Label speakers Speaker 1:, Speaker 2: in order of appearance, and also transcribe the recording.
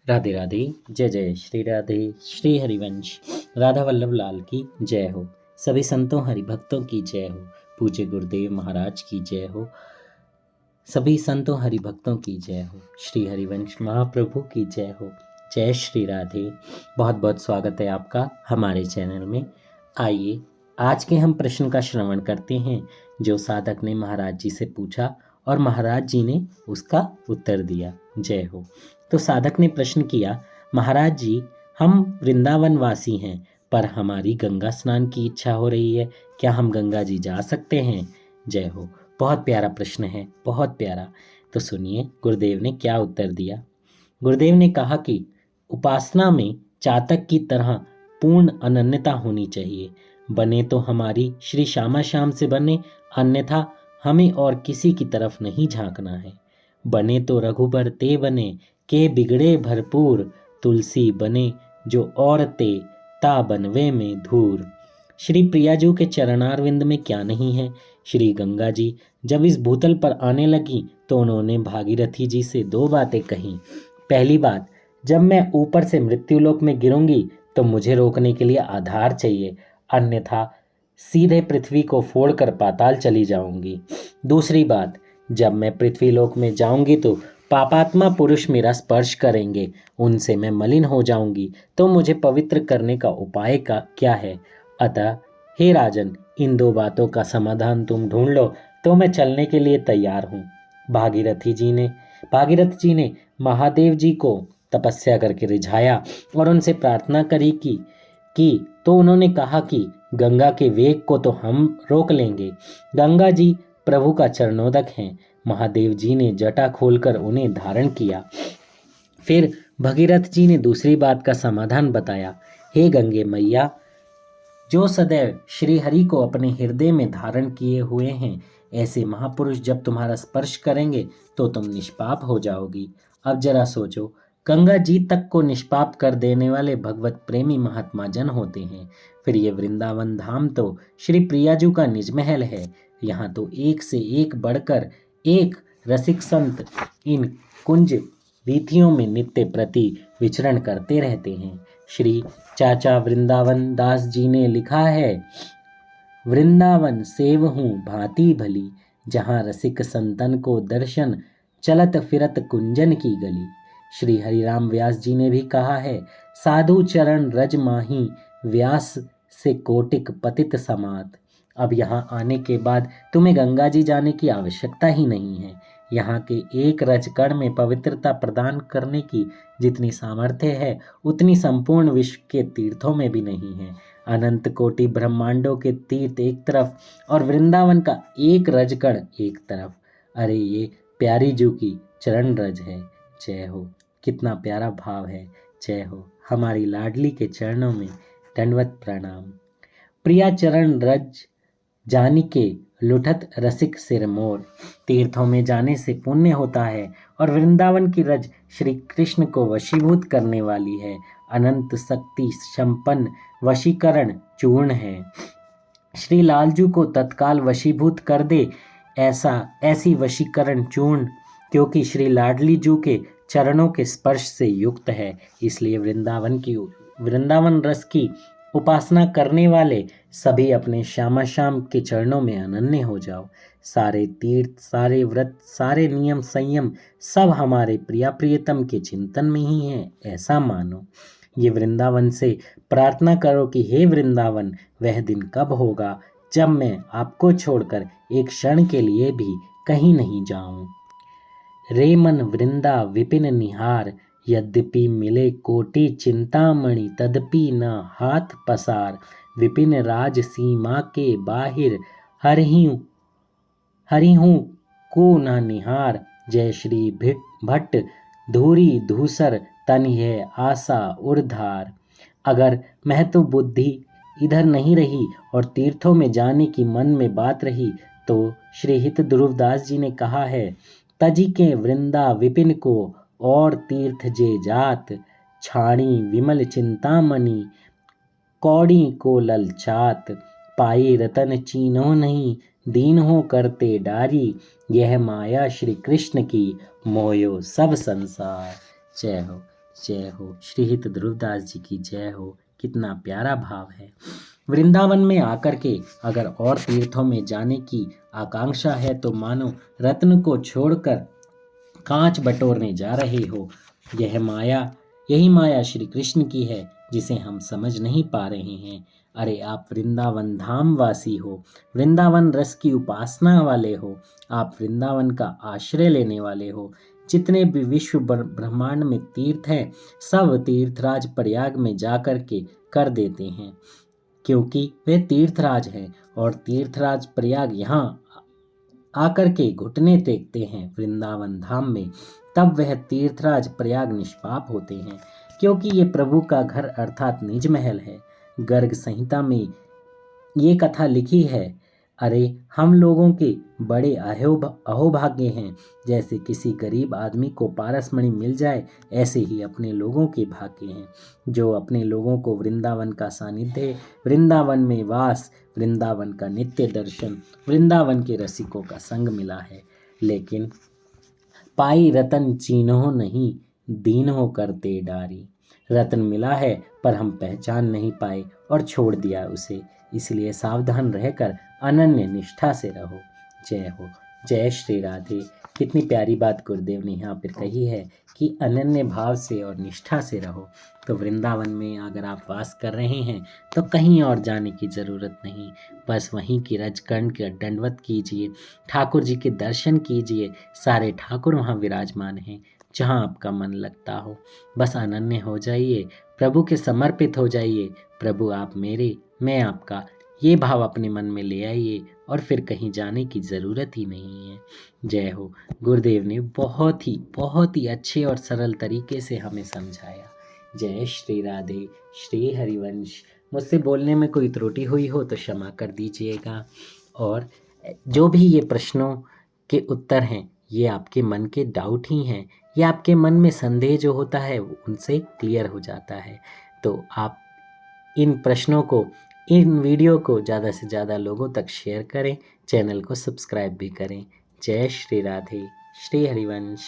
Speaker 1: राधे राधे। जय जय श्री राधे। श्री हरिवंश राधा वल्लभ लाल की जय हो। सभी संतों हरि भक्तों की जय हो। पूज्य गुरुदेव महाराज की जय हो। सभी संतों हरि भक्तों की जय हो। श्री हरिवंश महाप्रभु की जय हो। जय श्री राधे। बहुत बहुत स्वागत है आपका हमारे चैनल में। आइए आज के हम प्रश्न का श्रवण करते हैं जो साधक ने महाराज जी से पूछा और महाराज जी ने उसका उत्तर दिया। जय हो। तो साधक ने प्रश्न किया, महाराज जी हम वृंदावन वासी हैं पर हमारी गंगा स्नान की इच्छा हो रही है, क्या हम गंगा जी जा सकते हैं? जय हो। बहुत प्यारा प्रश्न है, बहुत प्यारा। तो सुनिए गुरुदेव ने क्या उत्तर दिया। गुरुदेव ने कहा कि उपासना में चातक की तरह पूर्ण अनन्यता होनी चाहिए। बने तो हमारी श्री श्यामा श्याम से बने, अन्यथा हमें और किसी की तरफ नहीं झांकना है। बने तो रघुबर ते बने, के बिगड़े भरपूर, तुलसी बने जो और ते, ता बनवे में धूर। श्री प्रियाजू के चरणारविंद में क्या नहीं है। श्री गंगा जी जब इस भूतल पर आने लगी तो उन्होंने भागीरथी जी से दो बातें कही। पहली बात, जब मैं ऊपर से मृत्युलोक में गिरूंगी तो मुझे रोकने के लिए आधार चाहिए, अन्यथा सीधे पृथ्वी को फोड़कर पाताल चली जाऊंगी। दूसरी बात, जब मैं पृथ्वीलोक में जाऊंगी तो पापात्मा पुरुष मेरा स्पर्श करेंगे, उनसे मैं मलिन हो जाऊंगी, तो मुझे पवित्र करने का उपाय का क्या है? अतः हे राजन, इन दो बातों का समाधान तुम ढूंढ लो तो मैं चलने के लिए तैयार हूँ। भागीरथ जी ने महादेव जी को तपस्या करके रिझाया और उनसे प्रार्थना करी कि तो उन्होंने कहा कि गंगा के वेग को तो हम रोक लेंगे। गंगा जी प्रभु का चरणोदक हैं। महादेव जी ने जटा खोलकर उन्हें धारण किया। फिर भगीरथ जी ने दूसरी बात का समाधान बताया। हे गंगे मैया, जो सदैव श्री हरि को अपने हृदय में धारण किए हुए हैं, ऐसे महापुरुष जब तुम्हारा स्पर्श करेंगे तो तुम निष्पाप हो जाओगी। अब जरा सोचो, गंगा जी तक को निष्पाप कर देने वाले भगवत प्रेमी महात्मा जन होते हैं। फिर ये वृंदावन धाम तो श्री प्रियाजू का निज महल है। यहाँ तो एक से एक बढ़कर एक रसिक संत इन कुंज वीथियों में नित्य प्रति विचरण करते रहते हैं। श्री चाचा वृंदावन दास जी ने लिखा है, वृंदावन सेव हूँ भांति भली, जहाँ रसिक संतन को दर्शन, चलत फिरत कुंजन की गली। श्री हरिराम व्यास जी ने भी कहा है, साधु चरण रज माही, व्यास से कोटिक पतित समात। अब यहाँ आने के बाद तुम्हें गंगा जी जाने की आवश्यकता ही नहीं है। यहाँ के एक रजकण में पवित्रता प्रदान करने की जितनी सामर्थ्य है उतनी संपूर्ण विश्व के तीर्थों में भी नहीं है। अनंत कोटि ब्रह्मांडों के तीर्थ एक तरफ और वृंदावन का एक रजकण एक तरफ। अरे ये प्यारी जू की चरण रज है। जय हो। कितना प्यारा भाव है। जय हो। हमारी लाडली के चरणों में दंडवत प्रणाम। प्रिया चरण रज जानी के लुठत रसिक सिर मोर। तीर्थों में जाने से पुण्य होता है और वृंदावन की रज श्री कृष्ण को वशीभूत करने वाली है। अनंत शक्ति संपन्न वशीकरण चूर्ण है। श्री लालजू को तत्काल वशीभूत कर दे ऐसी वशीकरण चूर्ण, क्योंकि श्री लाडली जू के चरणों के स्पर्श से युक्त है। इसलिए वृंदावन रस की उपासना करने वाले सभी अपने श्यामा श्याम के चरणों में अनन्य हो जाओ। सारे तीर्थ, सारे व्रत, सारे नियम संयम सब हमारे प्रिया प्रियतम के चिंतन में ही है, ऐसा मानो। ये वृंदावन से प्रार्थना करो कि हे वृंदावन, वह दिन कब होगा जब मैं आपको छोड़कर एक क्षण के लिए भी कहीं नहीं जाऊं। रे मन वृंदा विपिन निहार, यद्यपि मिले कोटि चिंतामणि, तदपि न हाथ पसार। विपिन राज सीमा के बाहिर, हरिहूँ को न निहार। जय श्री भट्ट धूरी धूसर, तन है आशा उर्धार। अगर महत्व बुद्धि इधर नहीं रही और तीर्थों में जाने की मन में बात रही तो श्री हित ध्रुवदास जी ने कहा है, तजी के वृंदा विपिन को और तीर्थ जे जात, छाणी विमल चिंतामणि कौड़ी को ललचात। पाई रतन चीनो नहीं, दीन हो करते डारी, यह माया श्री कृष्ण की, मोयो सब संसार। जय हो। जय हो। श्री हित ध्रुवदास जी की जय हो। कितना प्यारा भाव है। वृंदावन में आकर के अगर और तीर्थों में जाने की आकांक्षा है तो मानो रत्न को छोड़कर कांच बटोरने जा रहे हो। यही माया श्री कृष्ण की है जिसे हम समझ नहीं पा रहे हैं। अरे आप वृंदावन धाम वासी हो, वृंदावन रस की उपासना वाले हो, आप वृंदावन का आश्रय लेने वाले हो। जितने भी विश्व ब्रह्मांड में तीर्थ हैं, सब तीर्थराज प्रयाग में जाकर के कर देते हैं, क्योंकि वे तीर्थराज हैं। और तीर्थराज प्रयाग यहाँ आकर के घुटने टेकते हैं वृंदावन धाम में, तब वह तीर्थराज प्रयाग निष्पाप होते हैं, क्योंकि ये प्रभु का घर अर्थात निज महल है। गर्ग संहिता में ये कथा लिखी है। अरे हम लोगों के बड़े अहोभाग्य हैं। जैसे किसी गरीब आदमी को पारसमणि मिल जाए, ऐसे ही अपने लोगों के भाग्य हैं, जो अपने लोगों को वृंदावन का सानिध्य, वृंदावन में वास, वृंदावन का नित्य दर्शन, वृंदावन के रसिकों का संग मिला है। लेकिन पाई रतन चीन्हो नहीं, दीन्हो करते डारी। रतन मिला है पर हम पहचान नहीं पाए और छोड़ दिया उसे। इसलिए सावधान रहकर अनन्य निष्ठा से रहो। जय हो। जय श्री राधे। कितनी प्यारी बात गुरुदेव ने यहाँ पर कही है कि अनन्य भाव से और निष्ठा से रहो। तो वृंदावन में अगर आप वास कर रहे हैं तो कहीं और जाने की ज़रूरत नहीं, बस वहीं की रजकंड के दंडवत कीजिए, ठाकुर जी के दर्शन कीजिए। सारे ठाकुर वहाँ विराजमान हैं, जहाँ आपका मन लगता हो। बस अनन्य हो जाइए, प्रभु के समर्पित हो जाइए। प्रभु आप मेरे, मैं आपका, ये भाव अपने मन में ले आइए और फिर कहीं जाने की ज़रूरत ही नहीं है। जय हो। गुरुदेव ने बहुत ही अच्छे और सरल तरीके से हमें समझाया। जय श्री राधे। श्री हरिवंश। मुझसे बोलने में कोई त्रुटि हुई हो तो क्षमा कर दीजिएगा। और जो भी ये प्रश्नों के उत्तर हैं, ये आपके मन के डाउट ही हैं, या आपके मन में संदेह जो होता है वो उनसे क्लियर हो जाता है। तो आप इन प्रश्नों को, इन वीडियो को ज़्यादा से ज़्यादा लोगों तक शेयर करें, चैनल को सब्सक्राइब भी करें। जय श्री राधे। श्री हरिवंश।